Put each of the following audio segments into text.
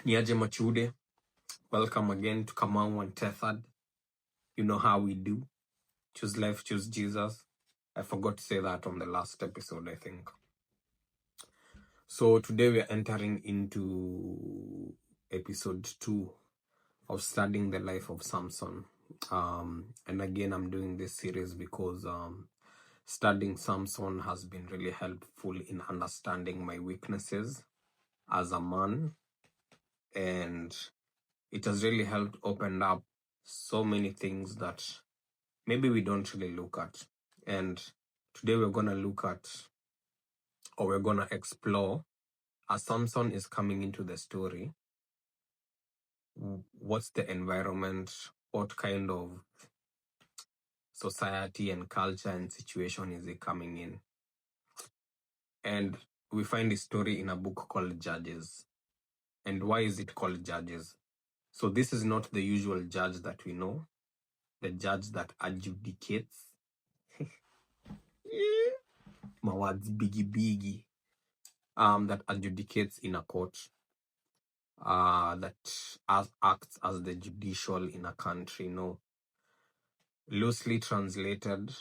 Niaje Machude, welcome again to Kamau Untethered. You know how we do. Choose life, choose Jesus. I forgot to say that on the last episode, I think. So today we are entering into episode 2 of studying the life of Samson. And again, I'm doing this series because studying Samson has been really helpful in understanding my weaknesses as a man, and it has really helped open up so many things that maybe we don't really look at. And today we're going to look at, or we're going to explore, as Samson is coming into the story, what's the environment, what kind of society and culture and situation is he coming in. And we find the story in a book called Judges. And why is it called Judges? So this is not the usual judge that we know, the judge that adjudicates. My words biggie, that adjudicates in a court, that acts as the judicial in a country. No, loosely translated,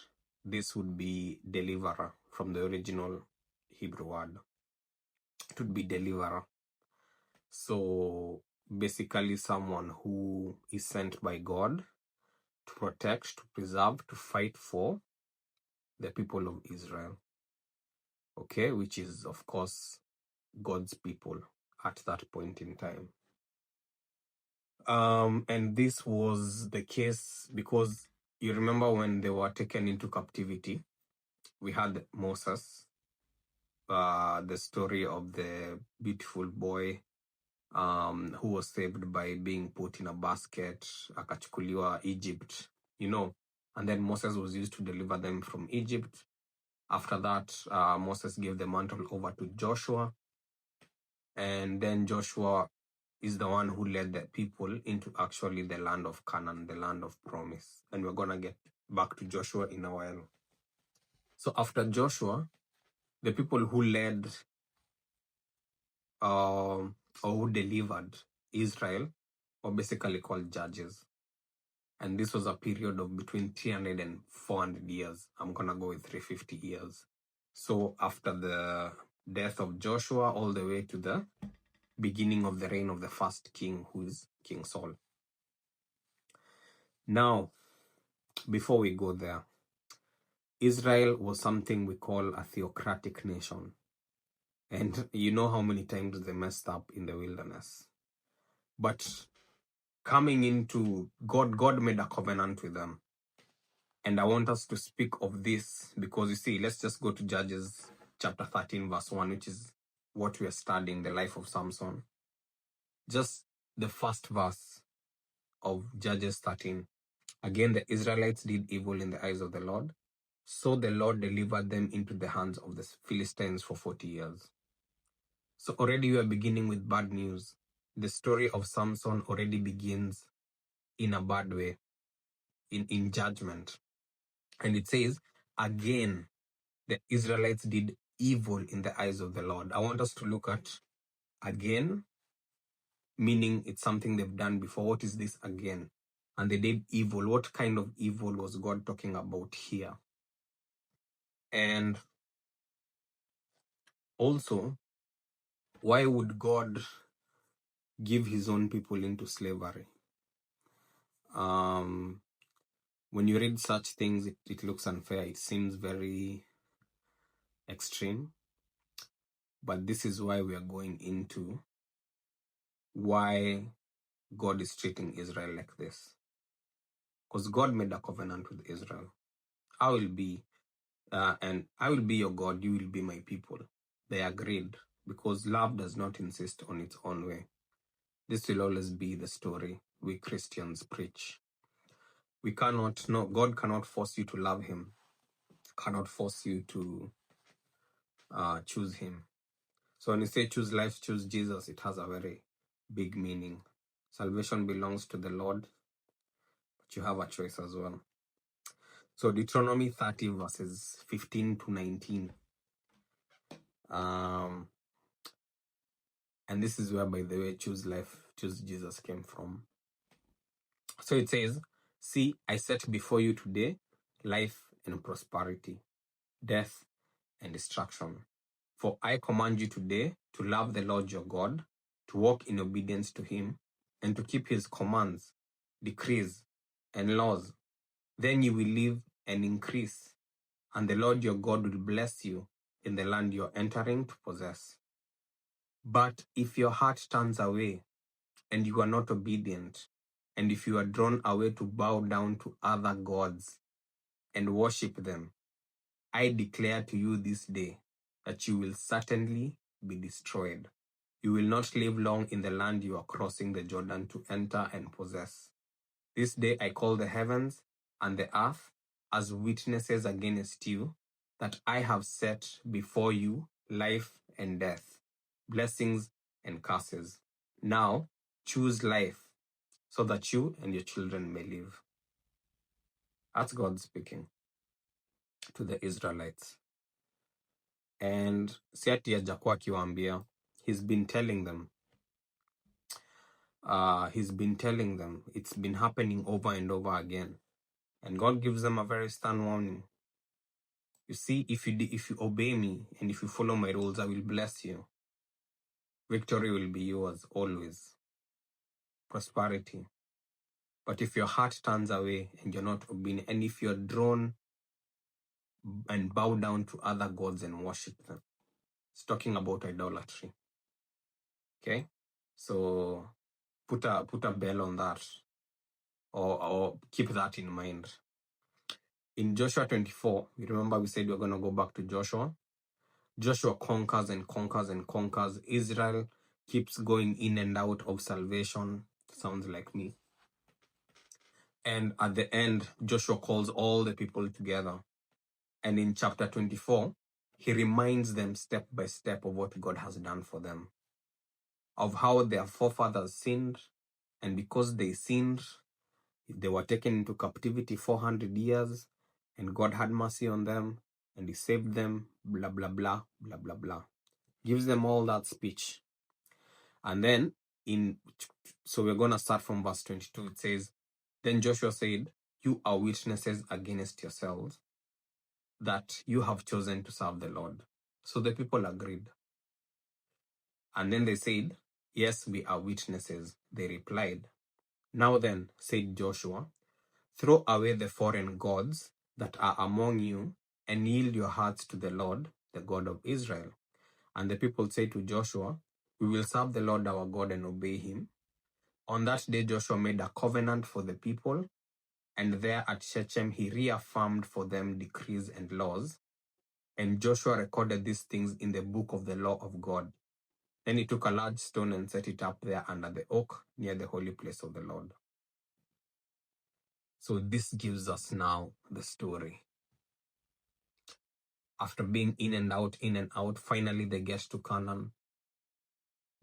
this would be deliverer from the original Hebrew word. It would be deliverer. So basically someone who is sent by God to protect, to preserve, to fight for the people of Israel. Okay, which is of course God's people at that point in time. And this was the case because you remember when they were taken into captivity, we had Moses, the story of the beautiful boy who was saved by being put in a basket, akachukuliwa Egypt, and then Moses was used to deliver them from Egypt. After that, Moses gave the mantle over to Joshua, and then Joshua is the one who led the people into actually the land of Canaan, the land of promise. And we're going to get back to Joshua in a while. So after Joshua, the people who led or who delivered Israel were basically called judges. And this was a period of between 300 and 400 years. I'm going to go with 350 years. So after the death of Joshua, all the way to the beginning of the reign of the first king, who is King Saul. Now, before we go there, Israel was something we call a theocratic nation. And you know how many times they messed up in the wilderness. But coming into God made a covenant with them. And I want us to speak of this because you see, let's just go to Judges chapter 13, verse 1, which is what we are studying, the life of Samson. Just the first verse of Judges 13. Again, the Israelites did evil in the eyes of the Lord. So the Lord delivered them into the hands of the Philistines for 40 years. So already we are beginning with bad news. The story of Samson already begins in a bad way, in judgment. And it says, again, the Israelites did evil in the eyes of the Lord. I want us to look at again, meaning it's something they've done before. What is this again? And they did evil. What kind of evil was God talking about here? And also, why would God give his own people into slavery? When you read such things, it looks unfair. It seems very extreme. But this is why we are going into why God is treating Israel like this. Because God made a covenant with Israel. I will be your God, you will be my people. They agreed because love does not insist on its own way. This will always be the story we Christians preach. God cannot force you to love him, cannot force you to choose him. So when you say choose life, choose Jesus, it has a very big meaning. Salvation belongs to the Lord, but you have a choice as well. So Deuteronomy 30 verses 15 to 19. And this is where, by the way, choose life, choose Jesus came from. So it says, see, I set before you today life and prosperity, death and destruction. For I command you today to love the Lord your God, to walk in obedience to him, and to keep his commands, decrees, and laws. Then you will live and increase, and the Lord your God will bless you in the land you're entering to possess. But if your heart turns away, and you are not obedient, and if you are drawn away to bow down to other gods and worship them, I declare to you this day that you will certainly be destroyed. You will not live long in the land you are crossing the Jordan to enter and possess. This day I call the heavens and the earth as witnesses against you, that I have set before you life and death, blessings and curses. Now choose life, so that you and your children may live. That's God speaking to the Israelites. And si ati hajakuwa akiwaambia, he's been telling them. It's been happening over and over again. And God gives them a very stern warning. You see, if you obey me and if you follow my rules, I will bless you. Victory will be yours always. Prosperity. But if your heart turns away and you're not obedient, and if you're drawn and bow down to other gods and worship them, it's talking about idolatry. Okay? So put a bell on that, or keep that in mind. In Joshua 24, you remember we said we're going to go back to Joshua. Joshua conquers and conquers and conquers. Israel keeps going in and out of salvation. Sounds like me. And at the end, Joshua calls all the people together. And in chapter 24, he reminds them step by step of what God has done for them, of how their forefathers sinned. And because they sinned, they were taken into captivity 400 years, and God had mercy on them, and he saved them, blah, blah, blah, blah, blah, blah. Gives them all that speech. And then, so we're going to start from verse 22. It says, then Joshua said, you are witnesses against yourselves that you have chosen to serve the Lord. So the people agreed. And then they said, yes, we are witnesses. They replied. Now then, said Joshua, throw away the foreign gods that are among you and yield your hearts to the Lord, the God of Israel. And the people said to Joshua, we will serve the Lord our God and obey him. On that day, Joshua made a covenant for the people, and there at Shechem he reaffirmed for them decrees and laws. And Joshua recorded these things in the book of the law of God. Then he took a large stone and set it up there under the oak near the holy place of the Lord. So this gives us now the story. After being in and out, finally they get to Canaan.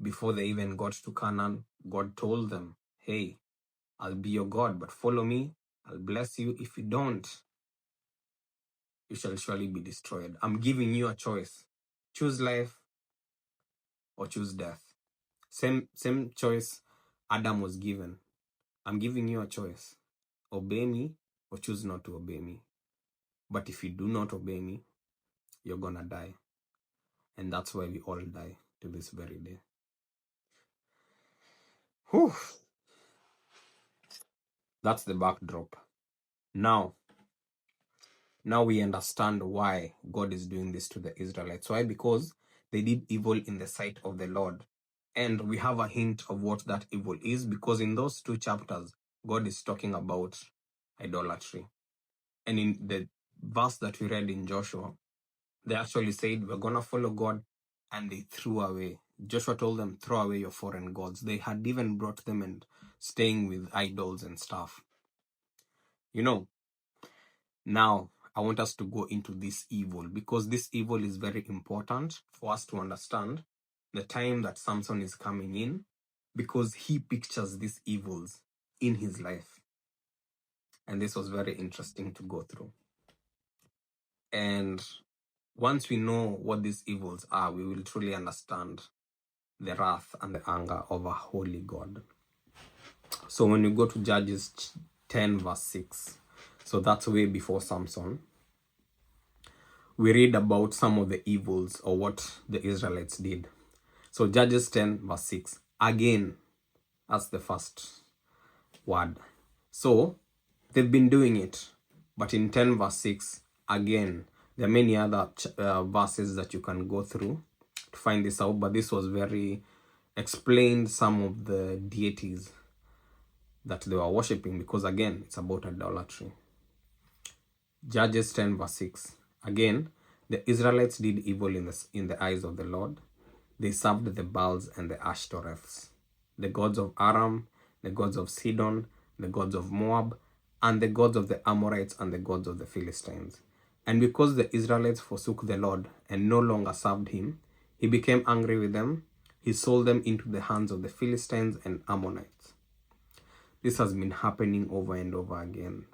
Before they even got to Canaan, God told them, hey, I'll be your God, but follow me. I'll bless you. If you don't, you shall surely be destroyed. I'm giving you a choice. Choose life or choose death. Same choice Adam was given. I'm giving you a choice. Obey me or choose not to obey me. But if you do not obey me, you're gonna die. And that's why we all die to this very day. Whew. That's the backdrop. Now we understand why God is doing this to the Israelites. Why? Because they did evil in the sight of the Lord. And we have a hint of what that evil is, because in those 2 chapters, God is talking about idolatry. And in the verse that we read in Joshua, they actually said, we're going to follow God, and they threw away. Joshua told them, throw away your foreign gods. They had even brought them and staying with idols and stuff. You know, now I want us to go into this evil, because this evil is very important for us to understand the time that Samson is coming in, because he pictures these evils in his life. And this was very interesting to go through. And once we know what these evils are, we will truly understand the wrath and the anger of a holy God. So when you go to Judges 10 verse 6, so that's way before Samson, we read about some of the evils or what the Israelites did. So Judges 10 verse 6, again, that's the first word. So they've been doing it, but in 10 verse 6, again, there are many other verses that you can go through to find this out, but this was very explained some of the deities that they were worshipping, because again, it's about idolatry. Judges 10 verse 6, again, the Israelites did evil in the eyes of the Lord. They served the Baals and the Ashtoreths, the gods of Aram, the gods of Sidon, the gods of Moab, and the gods of the Amorites and the gods of the Philistines. And because the Israelites forsook the Lord and no longer served him, he became angry with them. He sold them into the hands of the Philistines and Ammonites. This has been happening over and over again.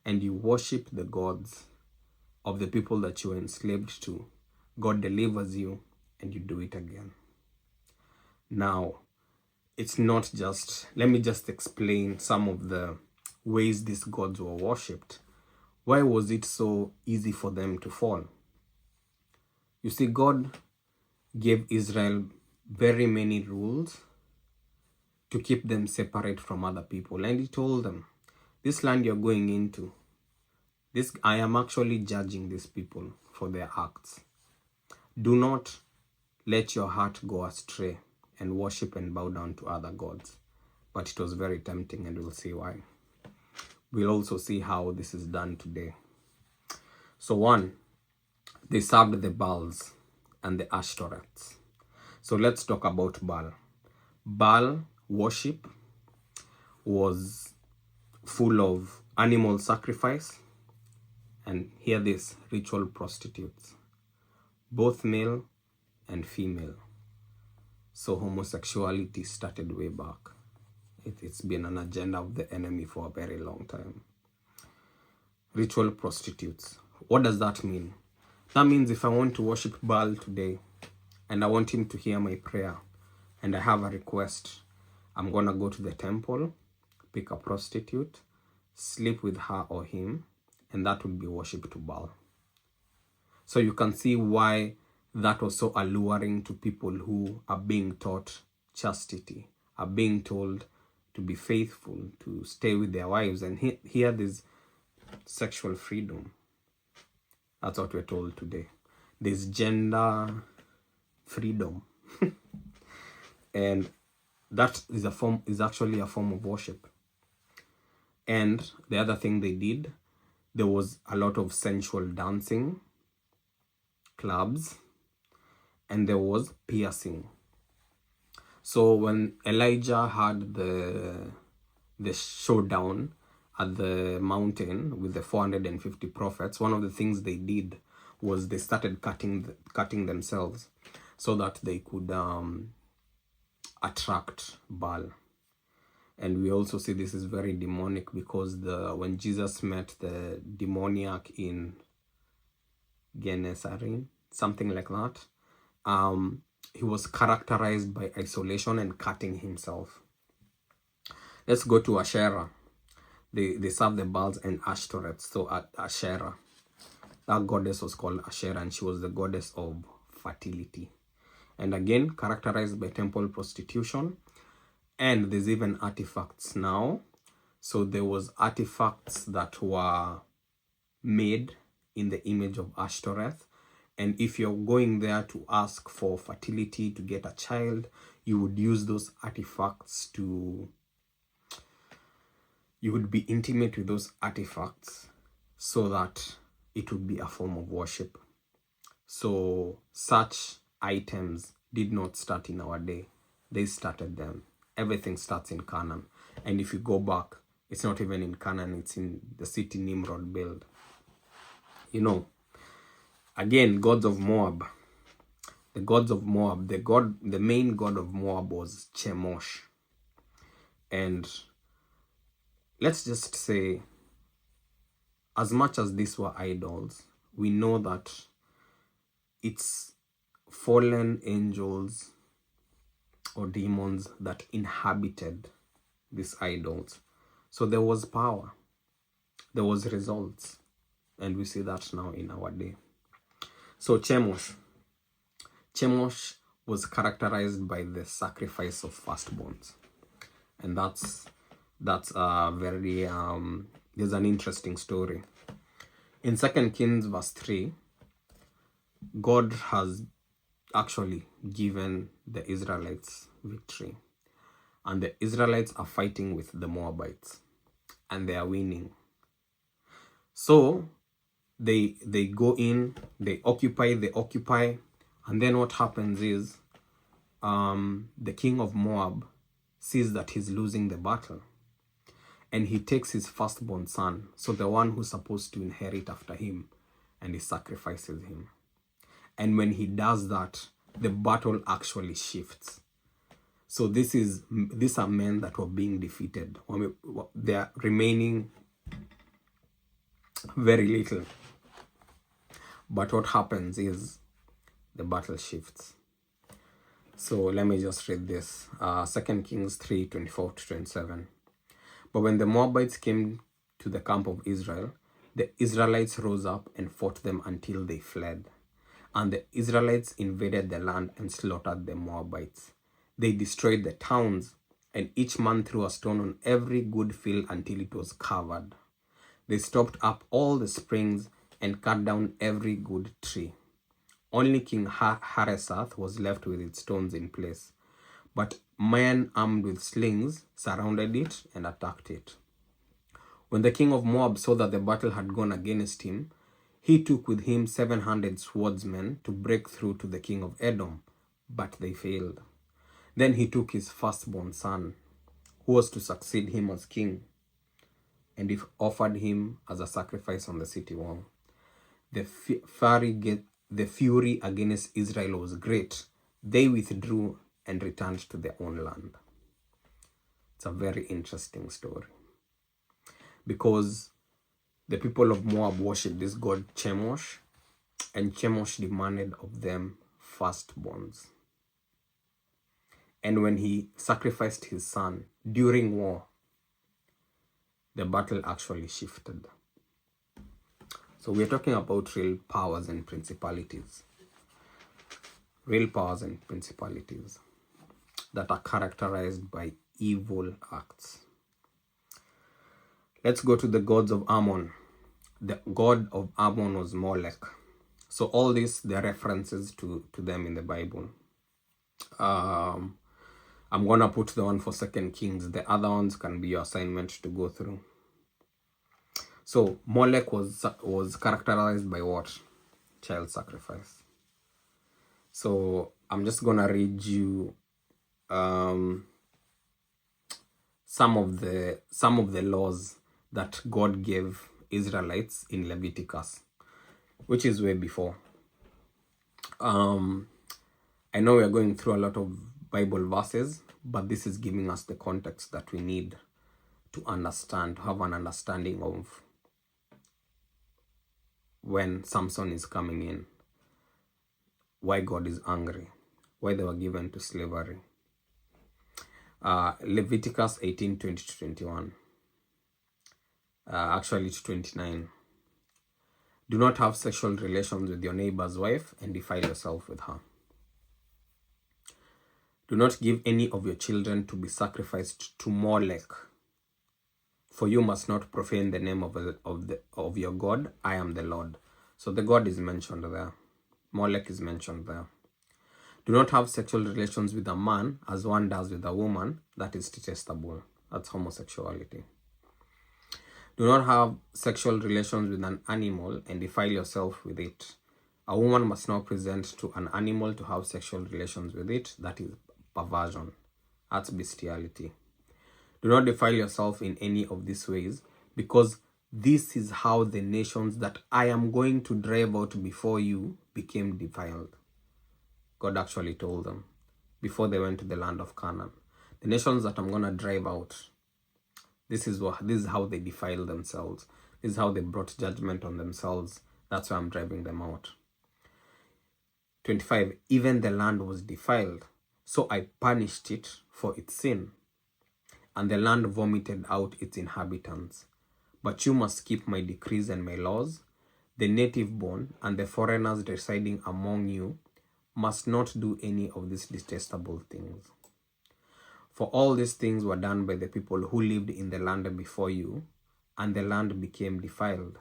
And you worship the gods of the people that you were enslaved to. God delivers you and you do it again. Now, it's not just, let me just explain some of the ways these gods were worshipped. Why was it so easy for them to fall? You see, God gave Israel very many rules to keep them separate from other people. And he told them, this land you're going into, I am actually judging these people for their acts. Do not let your heart go astray and worship and bow down to other gods. But it was very tempting, and we'll see why. We'll also see how this is done today. So one, they served the Baals and the Ashtoreths. So let's talk about Baal. Baal worship was full of animal sacrifice, and hear this, ritual prostitutes, both male and female. So homosexuality started way back. It's been an agenda of the enemy for a very long time. Ritual prostitutes. What does that mean? That means if I want to worship Baal today and I want him to hear my prayer and I have a request, I'm going to go to the temple, pick a prostitute, sleep with her or him, and that would be worship to Baal. So you can see why that was so alluring to people who are being taught chastity, are being told to be faithful, to stay with their wives, and here there's sexual freedom. That's what we're told today. There's gender freedom. And that is actually a form of worship. And the other thing they did, there was a lot of sensual dancing, clubs, and there was piercing. So when Elijah had the showdown at the mountain with the 450 prophets, one of the things they did was they started cutting themselves so that they could attract Baal. And we also see this is very demonic, because when Jesus met the demoniac in Gennesaret, something like that, he was characterized by isolation and cutting himself. Let's go to Asherah. They serve the Baals and Ashtoreth. So Asherah, that goddess was called Asherah, and she was the goddess of fertility. And again, characterized by temple prostitution. And there's even artifacts now. So there was artifacts that were made in the image of Ashtoreth. And if you're going there to ask for fertility, to get a child, you would use those artifacts you would be intimate with those artifacts so that it would be a form of worship. So such items did not start in our day. They started them. Everything starts in Canaan. And if you go back, it's not even in Canaan, it's in the city Nimrod built. You know, again, gods of Moab. The gods of Moab, the main god of Moab was Chemosh. And let's just say, as much as these were idols, we know that it's fallen angels or demons that inhabited these idols. So there was power, there was results, and we see that now in our day. So Chemosh was characterized by the sacrifice of firstborns, and that's very there's an interesting story in 2 Kings verse 3. God has actually given the Israelites victory, and the Israelites are fighting with the Moabites, and they are winning. So they go in, they occupy, and then what happens is the king of Moab sees that he's losing the battle, and he takes his firstborn son, so the one who's supposed to inherit after him, and he sacrifices him. And when he does that, the battle actually shifts. So these are men that were being defeated. They are remaining very little. But what happens is the battle shifts. So let me just read this. 2 Kings 3:24-27. But when the Moabites came to the camp of Israel, the Israelites rose up and fought them until they fled. And the Israelites invaded the land and slaughtered the Moabites. They destroyed the towns, and each man threw a stone on every good field until it was covered. They stopped up all the springs and cut down every good tree. Only King Haresath was left with its stones in place. But men armed with slings surrounded it and attacked it. When the king of Moab saw that the battle had gone against him, he took with him 700 swordsmen to break through to the king of Edom, but they failed. Then he took his firstborn son, who was to succeed him as king, and he offered him as a sacrifice on the city wall. The fury against Israel was great. They withdrew and returned to their own land. It's a very interesting story, because the people of Moab worshipped this god Chemosh, and Chemosh demanded of them firstborns. And when he sacrificed his son during war, the battle actually shifted. So we're talking about real powers and principalities. Real powers and principalities that are characterized by evil acts. Let's go to the gods of Ammon. The god of Ammon was Molech. So all these, there are references to them in the Bible. I'm going to put the one for 2 Kings. The other ones can be your assignment to go through. So Molech was characterized by what? Child sacrifice. So I'm just going to read you some of the laws that God gave Israelites in Leviticus, which is way before. I know we are going through a lot of Bible verses, but this is giving us the context that we need to understand, to have an understanding of when Samson is coming in, why God is angry, why they were given to slavery. Leviticus 18:20-21. Actually to 29. Do not have sexual relations with your neighbor's wife and defile yourself with her. Do not give any of your children to be sacrificed to Molech, for you must not profane the name of your God. I am the Lord. So the God is mentioned there. Molech is mentioned there. Do not have sexual relations with a man as one does with a woman. That is detestable. That's homosexuality. Do not have sexual relations with an animal and defile yourself with it. A woman must not present to an animal to have sexual relations with it. That is perversion. That's bestiality. Do not defile yourself in any of these ways, because this is how the nations that I am going to drive out before you became defiled. God actually told them before they went to the land of Canaan. The nations that I'm going to drive out, this is how they defile themselves. This is how they brought judgment on themselves. That's why I'm driving them out. 25. Even the land was defiled. So I punished it for its sin, and the land vomited out its inhabitants. But you must keep my decrees and my laws. The native born and the foreigners residing among you must not do any of these detestable things. For all these things were done by the people who lived in the land before you, and the land became defiled.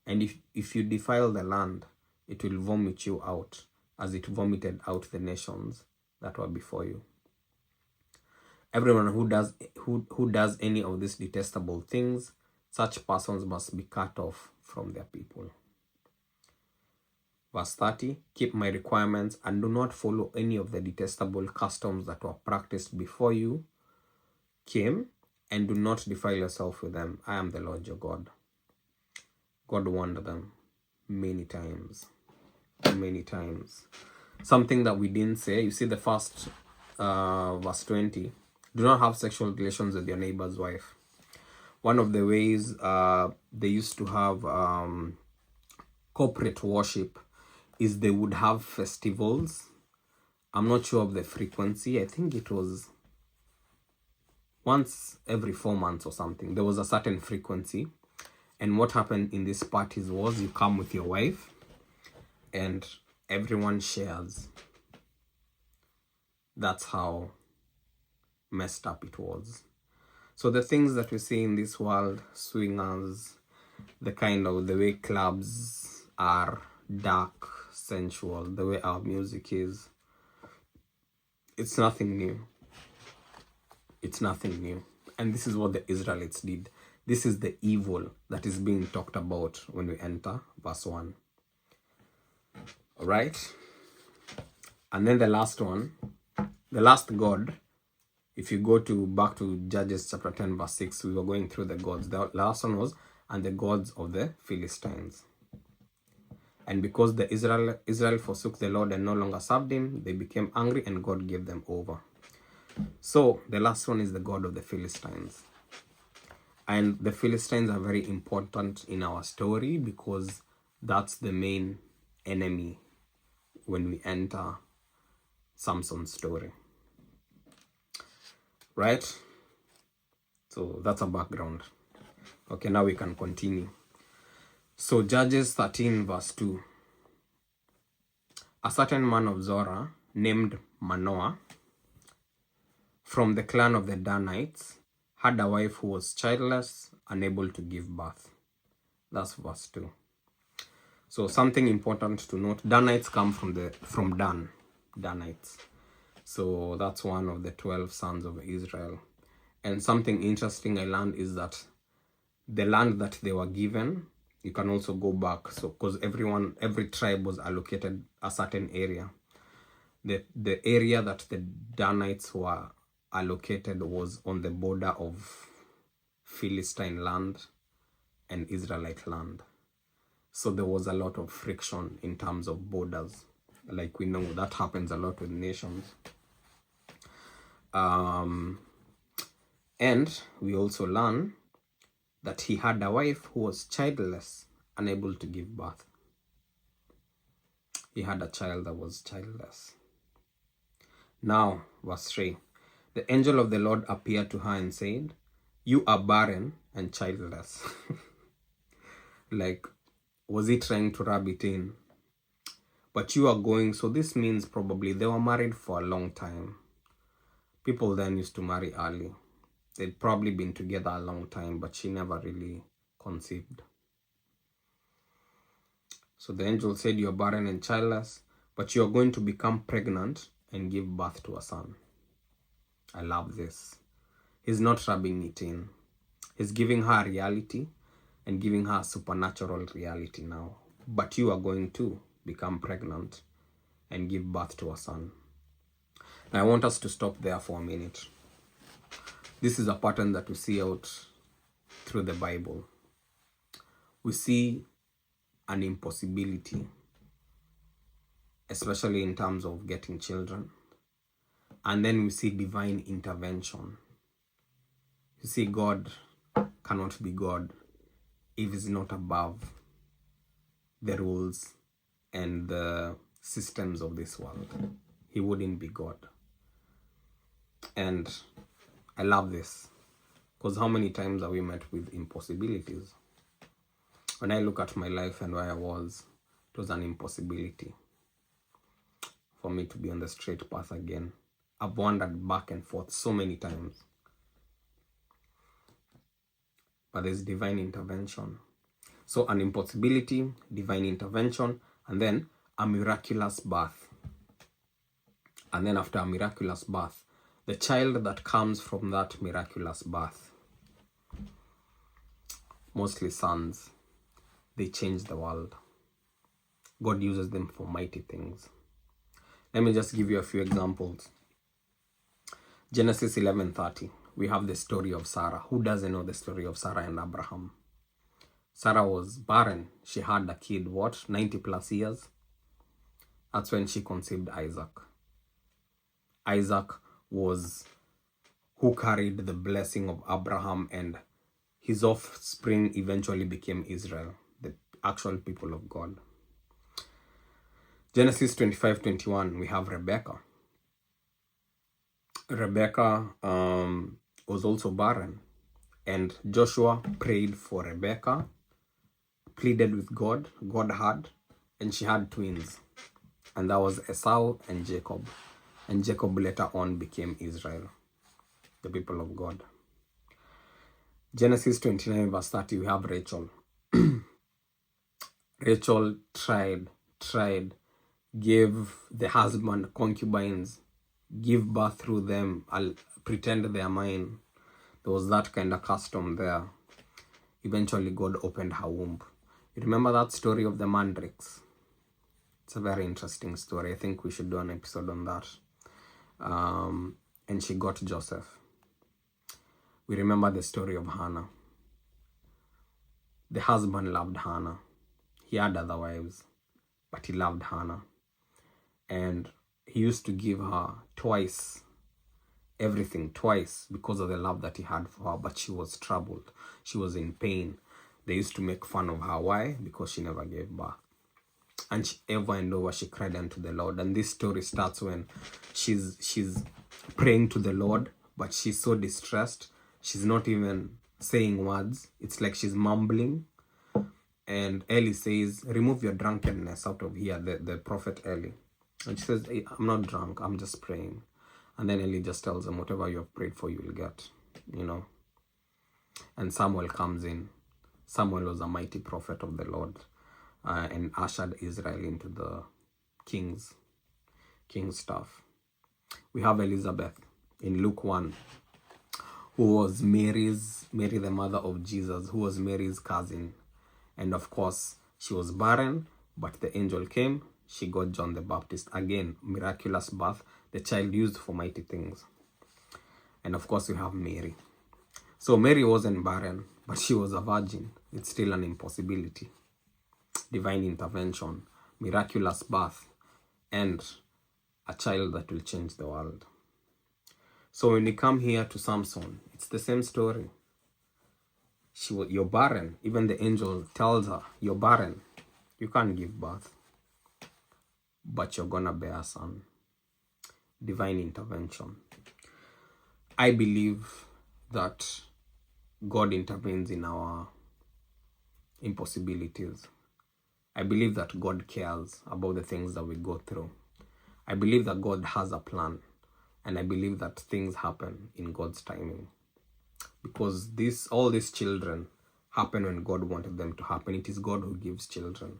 And if you defile the land, it will vomit you out, as it vomited out the nations that were before you. Everyone who does any of these detestable things, such persons must be cut off from their people. Verse 30, keep my requirements and do not follow any of the detestable customs that were practiced before you came, and do not defile yourself with them. I am the Lord your God. God warned them many times. Many times. Something that we didn't say, you see the first verse 20, do not have sexual relations with your neighbor's wife. One of the ways they used to have corporate worship is they would have festivals. I'm not sure of the frequency. I think it was once every 4 months or something. There was a certain frequency. And what happened in these parties was you come with your wife and everyone shares. That's how messed up it was. So the things that we see in this world, swingers, the way clubs are dark, sensual, the way our music is, it's nothing new. It's nothing new. And this is what the Israelites did. This is the evil that is being talked about when we enter verse 1. All right? And then the last one, the last god, if you go back to Judges chapter 10 verse 6, we were going through the gods. The last one was, and the gods of the Philistines. And because the Israel forsook the Lord and no longer served him, they became angry and God gave them over. So the last one is the god of the Philistines. And the Philistines are very important in our story because that's the main enemy when we enter Samson's story. Right? So that's a background. Okay, now we can continue. So Judges 13 verse 2. A certain man of Zorah named Manoah from the clan of the Danites had a wife who was childless, unable to give birth. That's verse 2. So something important to note, Danites come from Dan, Danites. So that's one of the 12 sons of Israel. And something interesting I learned is that the land that they were given, you can also go back. So because every tribe was allocated a certain area. The area that the Danites were allocated was on the border of Philistine land and Israelite land. So there was a lot of friction in terms of borders. Like we know that happens a lot with nations. And we also learn that he had a wife who was childless, unable to give birth. He had a child that was childless. Now, verse 3. The angel of the Lord appeared to her and said, you are barren and childless. Like, was he trying to rub it in? But you are going, so this means probably they were married for a long time. People then used to marry early. They'd probably been together a long time, but she never really conceived. So the angel said, you are barren and childless, but you are going to become pregnant and give birth to a son. I love this. He's not rubbing it in. He's giving her a reality and giving her a supernatural reality now. But you are going to become pregnant and give birth to a son. Now I want us to stop there for a minute. This is a pattern that we see out through the Bible. We see an impossibility, especially in terms of getting children. And then we see divine intervention. You see, God cannot be God if he's not above the rules and the systems of this world. He wouldn't be God. And I love this, because how many times have we met with impossibilities? When I look at my life and where I was, it was an impossibility for me to be on the straight path again. I've wandered back and forth so many times. But there's divine intervention. So an impossibility, divine intervention, and then a miraculous birth. And then after a miraculous birth, the child that comes from that miraculous birth, mostly sons, they change the world. God uses them for mighty things. Let me just give you a few examples. Genesis 11:30, we have the story of Sarah. Who doesn't know the story of Sarah and Abraham? Sarah was barren. She had a kid, 90 plus years? That's when she conceived Isaac. Isaac was who carried the blessing of Abraham, and his offspring eventually became Israel, the actual people of God. Genesis 25:21, we have Rebecca. Rebecca was also barren, and Joshua prayed for Rebecca, pleaded with God. God heard, and she had twins, and that was Esau and Jacob. And Jacob later on became Israel, the people of God. Genesis 29:30, we have Rachel. Rachel tried, gave the husband concubines, give birth through them, I'll pretend they are mine. There was that kind of custom there. Eventually God opened her womb. You remember that story of the mandrakes? It's a very interesting story. I think we should do an episode on that. And she got Joseph. We remember the story of Hannah. The husband loved Hannah. He had other wives, but he loved Hannah. And he used to give her twice, everything twice, because of the love that he had for her. But she was troubled. She was in pain. They used to make fun of her. Why? Because she never gave birth. And over and over she cried unto the Lord. And this story starts when she's praying to the Lord, but she's so distressed. She's not even saying words. It's like she's mumbling. And Eli says, remove your drunkenness out of here, the prophet Eli. And she says, hey, I'm not drunk, I'm just praying. And then Eli just tells them, whatever you have prayed for, you will get, And Samuel comes in. Samuel was a mighty prophet of the Lord, and ushered Israel into the king's stuff. We have Elizabeth in Luke 1, who was Mary, the mother of Jesus, who was Mary's cousin. And of course, she was barren, but the angel came. She got John the Baptist. Again, miraculous birth, the child used for mighty things. And of course, we have Mary. So Mary wasn't barren, but she was a virgin. It's still an impossibility. Divine intervention, miraculous birth, and a child that will change the world. So when we come here to Samson, it's the same story. You're barren. Even the angel tells her, you're barren. You can't give birth. But you're gonna bear a son. Divine intervention. I believe that God intervenes in our impossibilities. I believe that God cares about the things that we go through. I believe that God has a plan. And I believe that things happen in God's timing. Because all these children happen when God wanted them to happen. It is God who gives children.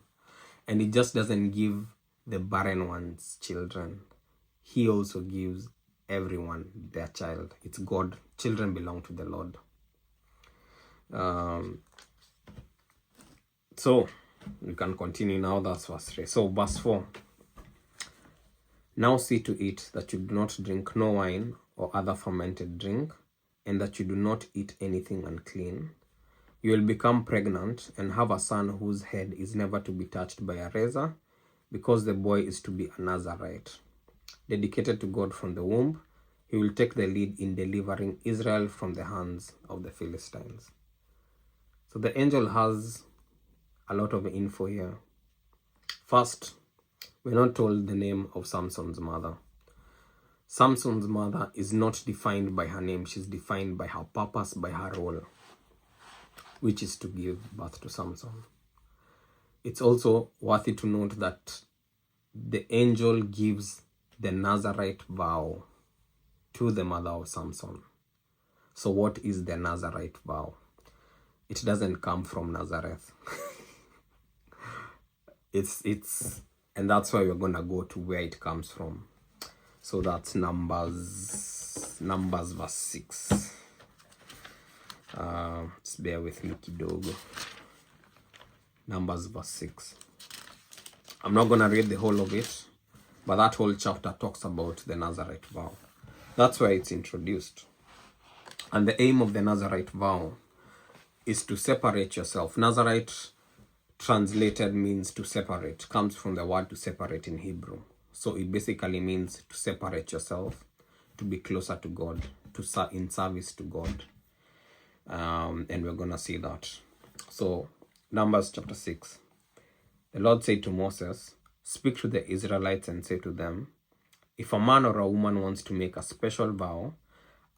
And he just doesn't give the barren ones children. He also gives everyone their child. It's God. Children belong to the Lord. So we can continue now. That's verse 3. So verse 4. Now see to it that you do not drink no wine or other fermented drink, and that you do not eat anything unclean. You will become pregnant and have a son whose head is never to be touched by a razor, because the boy is to be a Nazirite, dedicated to God from the womb. He will take the lead in delivering Israel from the hands of the Philistines. So the angel has a lot of info here. First, we're not told the name of Samson's mother. Samson's mother is not defined by her name. She's defined by her purpose, by her role, which is to give birth to Samson. It's also worthy to note that the angel gives the Nazirite vow to the mother of Samson. So what is the Nazirite vow? It doesn't come from Nazareth. And that's why we're gonna go to where it comes from. So that's Numbers verse 6. Just bear with me kidogo. Numbers verse 6. I'm not gonna read the whole of it, but that whole chapter talks about the Nazirite vow. That's why it's introduced. And the aim of the Nazirite vow is to separate yourself. Nazirite translated means to separate, comes from the word to separate in Hebrew. So it basically means to separate yourself, to be closer to God, in service to God. And we're going to see that. So Numbers chapter 6. The Lord said to Moses, "Speak to the Israelites and say to them, if a man or a woman wants to make a special vow,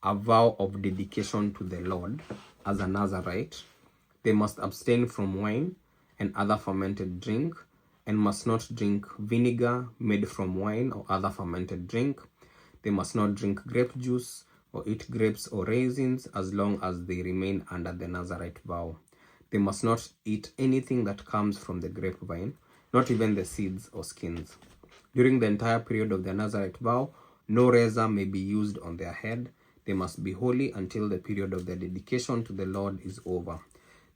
a vow of dedication to the Lord as a Nazirite, they must abstain from wine and other fermented drink, and must not drink vinegar made from wine or other fermented drink. They must not drink grape juice or eat grapes or raisins as long as they remain under the Nazirite vow. They must not eat anything that comes from the grapevine, not even the seeds or skins. During the entire period of the Nazirite vow, no razor may be used on their head. They must be holy until the period of their dedication to the Lord is over.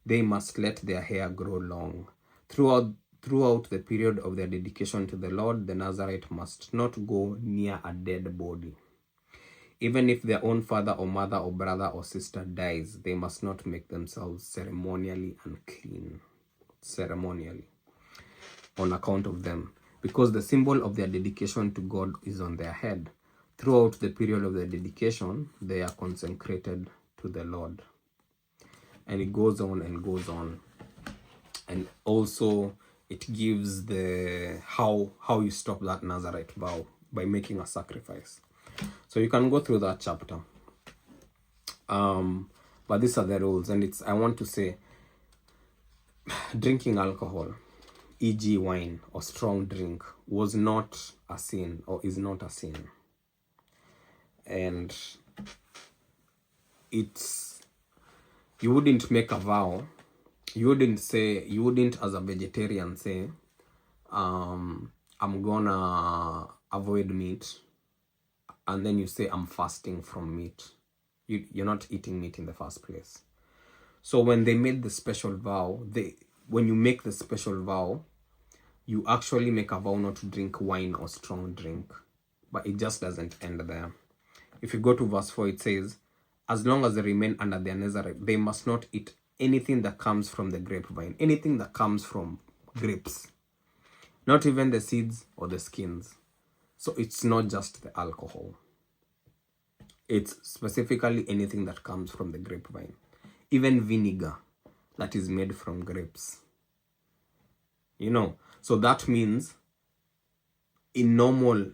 They must let their hair grow long. Throughout the period of their dedication to the Lord, the Nazirite must not go near a dead body. Even if their own father or mother or brother or sister dies, they must not make themselves ceremonially unclean. Ceremonially. On account of them. Because the symbol of their dedication to God is on their head. Throughout the period of their dedication, they are consecrated to the Lord." And it goes on and goes on. And also it gives the how you stop that Nazirite vow by making a sacrifice. So you can go through that chapter. But these are the rules, and I want to say, drinking alcohol, e.g. wine or strong drink, was not a sin or is not a sin. And you wouldn't make a vow. You wouldn't as a vegetarian say, I'm gonna avoid meat, and then you say I'm fasting from meat. You're not eating meat in the first place. So when they made the special vow, when you make the special vow, you actually make a vow not to drink wine or strong drink. But it just doesn't end there. If you go to verse 4, it says, as long as they remain under their Nazirite, they must not eat anything that comes from the grapevine, anything that comes from grapes, not even the seeds or the skins. So it's not just the alcohol. It's specifically anything that comes from the grapevine. Even vinegar that is made from grapes. So that means in normal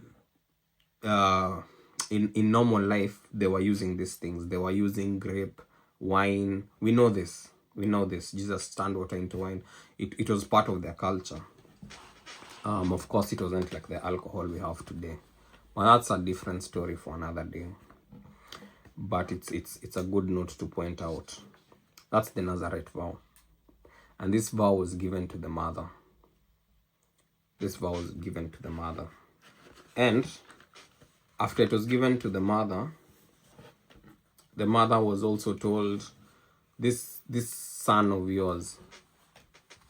in normal life, they were using these things. They were using grape, wine. We know this. Jesus turned water into wine. It was part of their culture. Of course, it wasn't like the alcohol we have today. But that's a different story for another day. But it's a good note to point out. That's the Nazirite vow. And this vow was given to the mother. And after it was given to the mother was also told, this son of yours,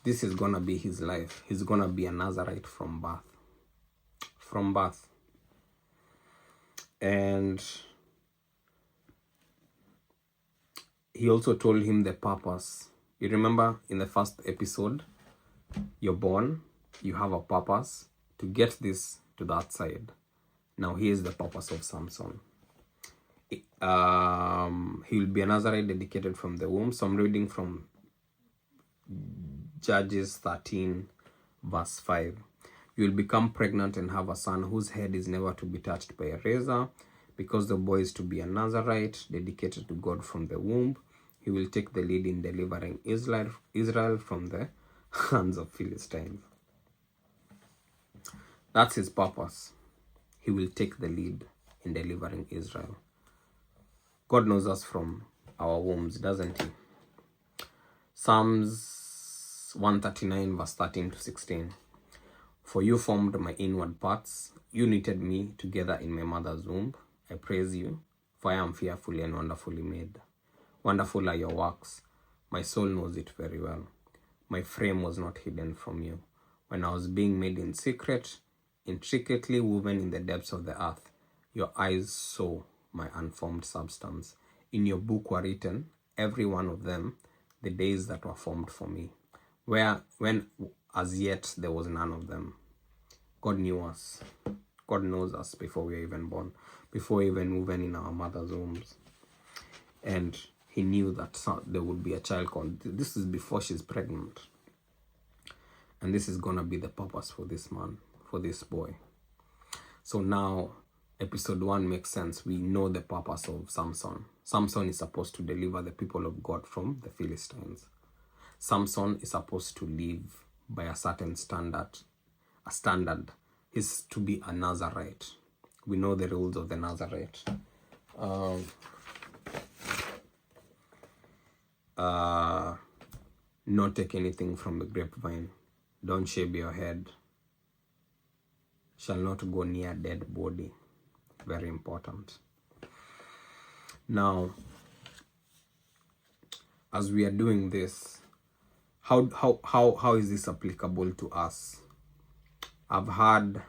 this is gonna be his life. He's gonna be a Nazirite from birth. And he also told him the purpose. You remember in the first episode, you're born, you have a purpose to get this to that side. Now here's the purpose of Samson. He will be a Nazirite dedicated from the womb. So I'm reading from Judges 13 verse 5. You will become pregnant and have a son whose head is never to be touched by a razor, because the boy is to be a Nazirite, dedicated to God from the womb. He will take the lead in delivering Israel from the hands of Philistines. That's his purpose. He will take the lead in delivering Israel. God knows us from our wombs, doesn't he? Psalms 139 verse 13 to 16. For you formed my inward parts. You knitted me together in my mother's womb. I praise you, for I am fearfully and wonderfully made. Wonderful are your works. My soul knows it very well. My frame was not hidden from you. When I was being made in secret, intricately woven in the depths of the earth, your eyes saw my unformed substance. In your book were written, every one of them, the days that were formed for me, when as yet there was none of them. God knew us. God knows us before we were even born, before we even moving in our mother's wombs. And he knew that there would be a child called, this is before she's pregnant. And this is going to be the purpose for this man, for this boy. So now, episode 1 makes sense. We know the purpose of Samson. Samson is supposed to deliver the people of God from the Philistines. Samson is supposed to live by a certain standard. A standard is to be a Nazirite. We know the rules of the Nazirite. Not take anything from the grapevine. Don't shave your head. Shall not go near dead body. Very important. Now, as we are doing this, how is this applicable to us? I've heard,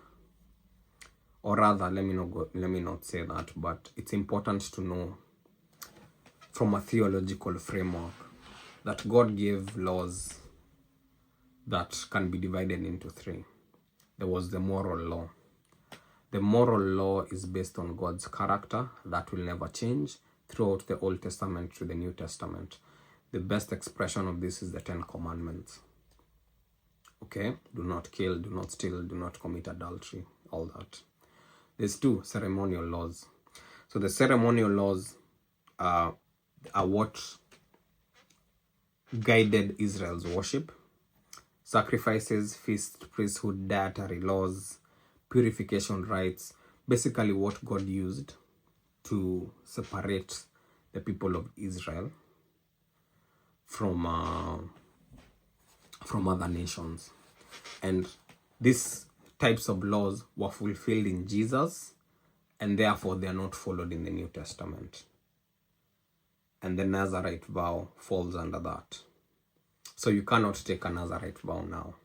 or rather, let me not say that, but it's important to know from a theological framework that God gave laws that can be divided into 3. There was the moral law. The moral law is based on God's character that will never change throughout the Old Testament to the New Testament. The best expression of this is the 10 Commandments. Okay? Do not kill, do not steal, do not commit adultery, all that. There's 2 ceremonial laws. So the ceremonial laws are what guided Israel's worship. Sacrifices, feasts, priesthood, dietary laws, purification rites, basically what God used to separate the people of Israel from other nations. And these types of laws were fulfilled in Jesus, and therefore they are not followed in the New Testament. And the Nazirite vow falls under that. So you cannot take a Nazirite vow now.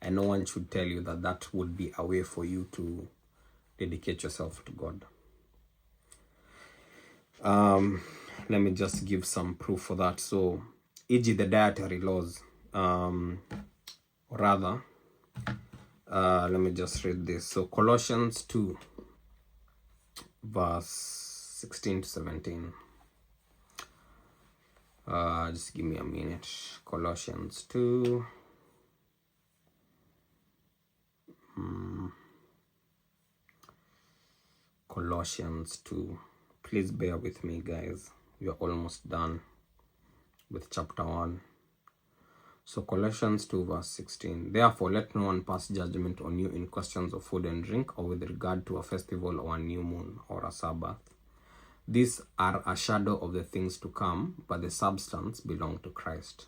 And no one should tell you that that would be a way for you to dedicate yourself to God. Let me just give some proof for that. So, e.g. the dietary laws, let me just read this. So Colossians 2, verse 16 to 17. Just give me a minute. Colossians 2. Colossians 2. Please bear with me, guys. We are almost done with chapter 1. So Colossians 2 verse 16. Therefore, let no one pass judgment on you in questions of food and drink, or with regard to a festival or a new moon or a Sabbath. These are a shadow of the things to come, but the substance belongs to Christ.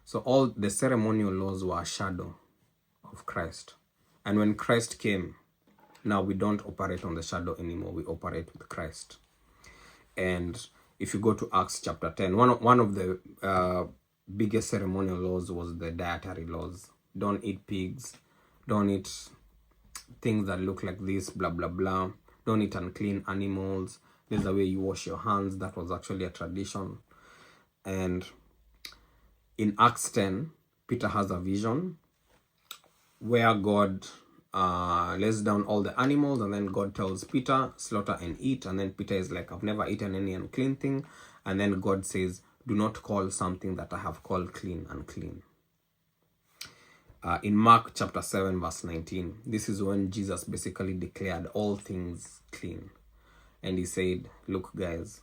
So all the ceremonial laws were a shadow of Christ. And when Christ came, now we don't operate on the shadow anymore. We operate with Christ. And if you go to Acts chapter 10, one of the biggest ceremonial laws was the dietary laws. Don't eat pigs. Don't eat things that look like this, blah, blah, blah. Don't eat unclean animals. There's a way you wash your hands. That was actually a tradition. And in Acts 10, Peter has a vision where God lays down all the animals, and then God tells Peter, slaughter and eat. And then Peter is like, I've never eaten any unclean thing. And then God says, do not call something that I have called clean unclean. In Mark chapter 7 verse 19, this is when Jesus basically declared all things clean. And he said, look guys,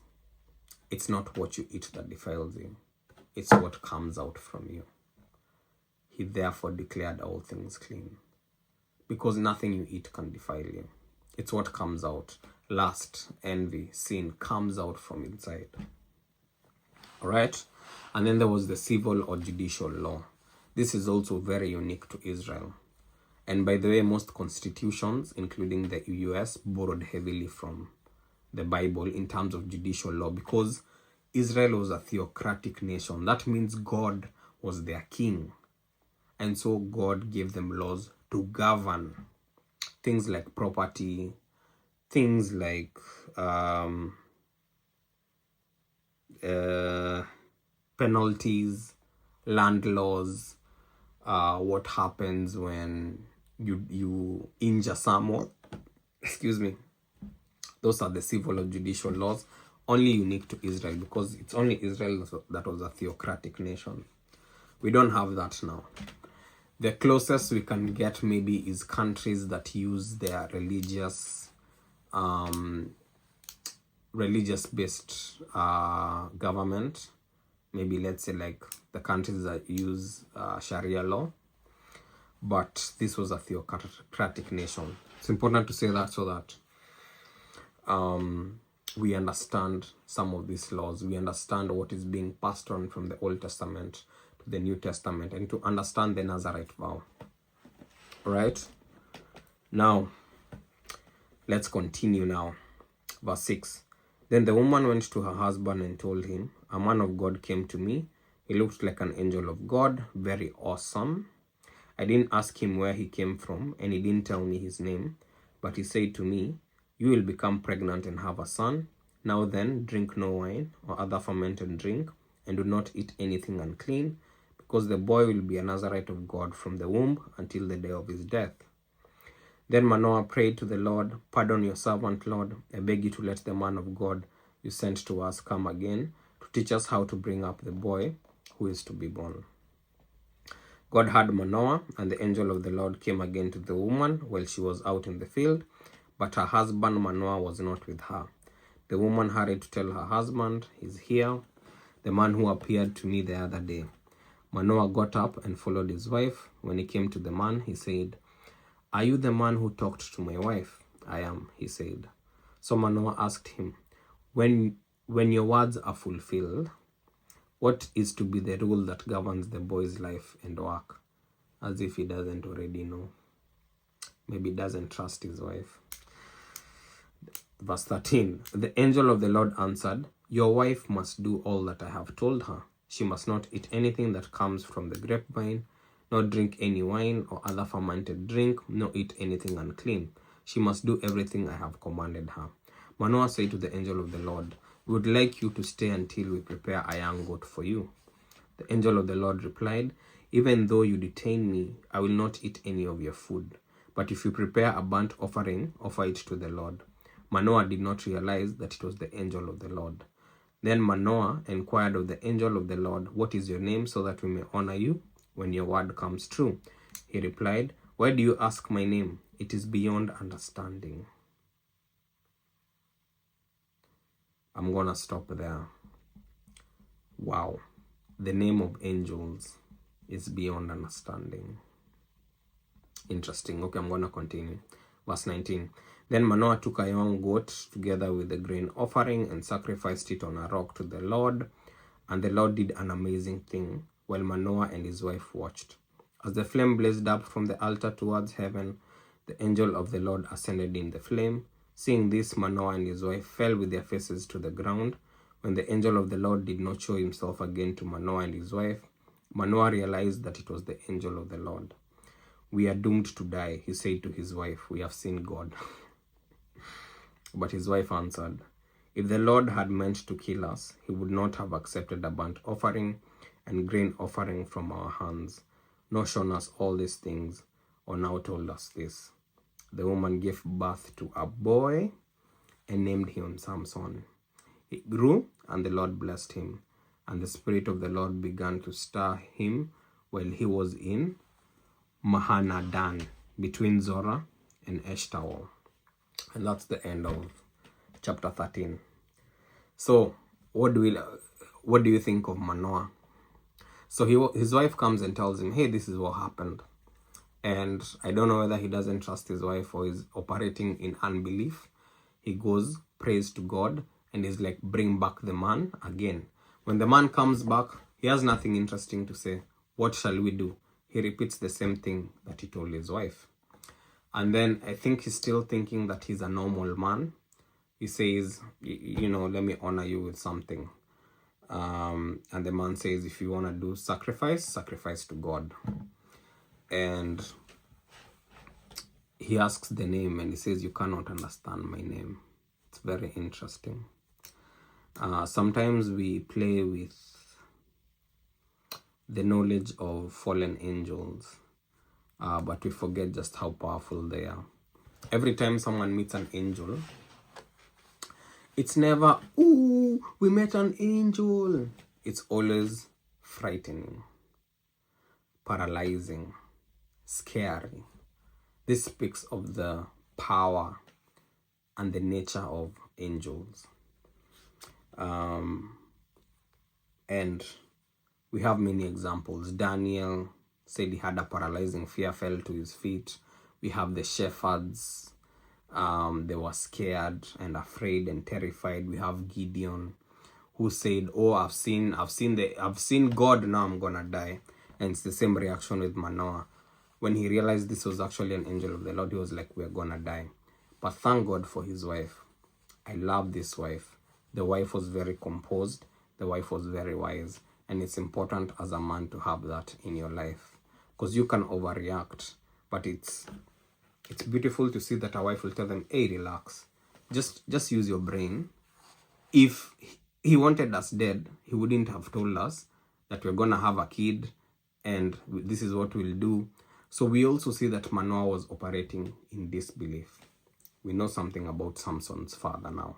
it's not what you eat that defiles you, it's what comes out from you. He therefore declared all things clean, because nothing you eat can defile you. It's what comes out. Lust, envy, sin comes out from inside. All right? And then there was the civil or judicial law. This is also very unique to Israel. And by the way, most constitutions, including the US, borrowed heavily from the Bible in terms of judicial law, because Israel was a theocratic nation. That means God was their king. And so God gave them laws to govern things like property, things like penalties, land laws, what happens when you injure someone. Excuse me. Those are the civil or judicial laws, only unique to Israel, because it's only Israel that was a theocratic nation. We don't have that now. The closest we can get maybe is countries that use their religious-based government. Maybe let's say like the countries that use Sharia law. But this was a theocratic nation. It's important to say that so that we understand some of these laws. We understand what is being passed on from the Old Testament to the New Testament, and to understand the Nazirite vow. Right? Now, let's continue now. Verse 6. Then the woman went to her husband and told him, a man of God came to me. He looked like an angel of God, very awesome. I didn't ask him where he came from, and he didn't tell me his name. But he said to me, you will become pregnant and have a son. Now then, drink no wine or other fermented drink, and do not eat anything unclean, because the boy will be a Nazirite of God from the womb until the day of his death. Then Manoah prayed to the Lord, pardon your servant, Lord. I beg you to let the man of God you sent to us come again to teach us how to bring up the boy who is to be born. God heard Manoah, and the angel of the Lord came again to the woman while she was out in the field, but her husband Manoah was not with her. The woman hurried to tell her husband, he's here, the man who appeared to me the other day. Manoah got up and followed his wife. When he came to the man, he said, are you the man who talked to my wife? I am, he said. So Manoah asked him, when your words are fulfilled, what is to be the rule that governs the boy's life and work? As if he doesn't already know. Maybe he doesn't trust his wife. Verse 13. The angel of the Lord answered, your wife must do all that I have told her. She must not eat anything that comes from the grapevine, nor drink any wine or other fermented drink, nor eat anything unclean. She must do everything I have commanded her. Manoah said to the angel of the Lord, we would like you to stay until we prepare a young goat for you. The angel of the Lord replied, even though you detain me, I will not eat any of your food. But if you prepare a burnt offering, offer it to the Lord. Manoah did not realize that it was the angel of the Lord. Then Manoah inquired of the angel of the Lord, what is your name, so that we may honor you when your word comes true? He replied, why do you ask my name? It is beyond understanding. I'm gonna stop there. Wow. The name of angels is beyond understanding. Interesting. Okay, I'm gonna continue. Verse 19. Then Manoah took a young goat together with the grain offering and sacrificed it on a rock to the Lord. And the Lord did an amazing thing while Manoah and his wife watched. As the flame blazed up from the altar towards heaven, the angel of the Lord ascended in the flame. Seeing this, Manoah and his wife fell with their faces to the ground. When the angel of the Lord did not show himself again to Manoah and his wife, Manoah realized that it was the angel of the Lord. We are doomed to die, he said to his wife. We have seen God. But his wife answered, if the Lord had meant to kill us, he would not have accepted a burnt offering and grain offering from our hands, nor shown us all these things, or now told us this. The woman gave birth to a boy and named him Samson. He grew, and the Lord blessed him, and the Spirit of the Lord began to stir him while he was in Mahanadan, between Zorah and Eshtaol. And that's the end of chapter 13. So what do you think of Manoah? So his wife comes and tells him, hey, this is what happened. And I don't know whether he doesn't trust his wife or is operating in unbelief. He goes, prays to God, and is like, bring back the man again. When the man comes back, he has nothing interesting to say. What shall we do? He repeats the same thing that he told his wife. And then I think he's still thinking that he's a normal man. He says, let me honor you with something. And the man says, if you want to do sacrifice to God. And he asks the name and he says, you cannot understand my name. It's very interesting. Sometimes we play with the knowledge of fallen angels, but we forget just how powerful they are. Every time someone meets an angel, it's never, ooh, we met an angel. It's always frightening, paralyzing, scary. This speaks of the power and the nature of angels. And we have many examples. Daniel said he had a paralyzing fear, fell to his feet. We have the shepherds. They were scared and afraid and terrified. We have Gideon, who said, oh, I've seen God, now I'm gonna die. And it's the same reaction with Manoah. When he realized this was actually an angel of the Lord, he was like, we're gonna die. But thank God for his wife. I love this wife. The wife was very composed. The wife was very wise. And it's important as a man to have that in your life. Because you can overreact. But it's beautiful to see that a wife will tell them, hey, relax. Just use your brain. If he wanted us dead, he wouldn't have told us that we're going to have a kid and this is what we'll do. So we also see that Manoah was operating in disbelief. We know something about Samson's father now.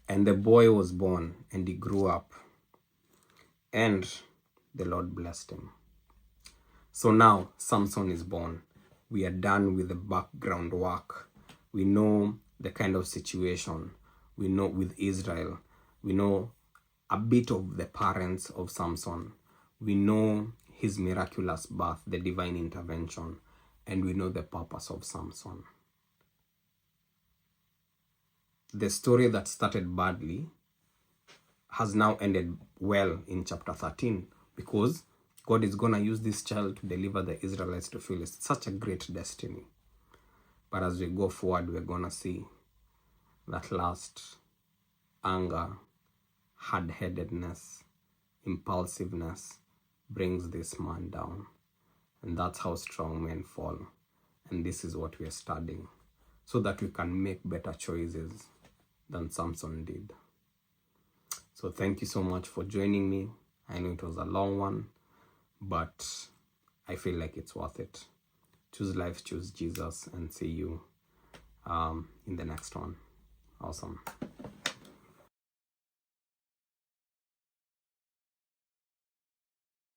And the boy was born and he grew up. And the Lord blessed him. So now Samson is born. We are done with the background work. We know the kind of situation. We know with Israel. We know a bit of the parents of Samson. We know his miraculous birth, the divine intervention, and we know the purpose of Samson. The story that started badly has now ended well in chapter 13 because God is going to use this child to deliver the Israelites to Philistines. Such a great destiny. But as we go forward, we're going to see that last anger, hard-headedness, impulsiveness brings this man down. And that's how strong men fall. And this is what we are studying so that we can make better choices than Samson did. So thank you so much for joining me. I know it was a long one, but I feel like it's worth it. Choose life, choose Jesus, and see you in the next one. Awesome.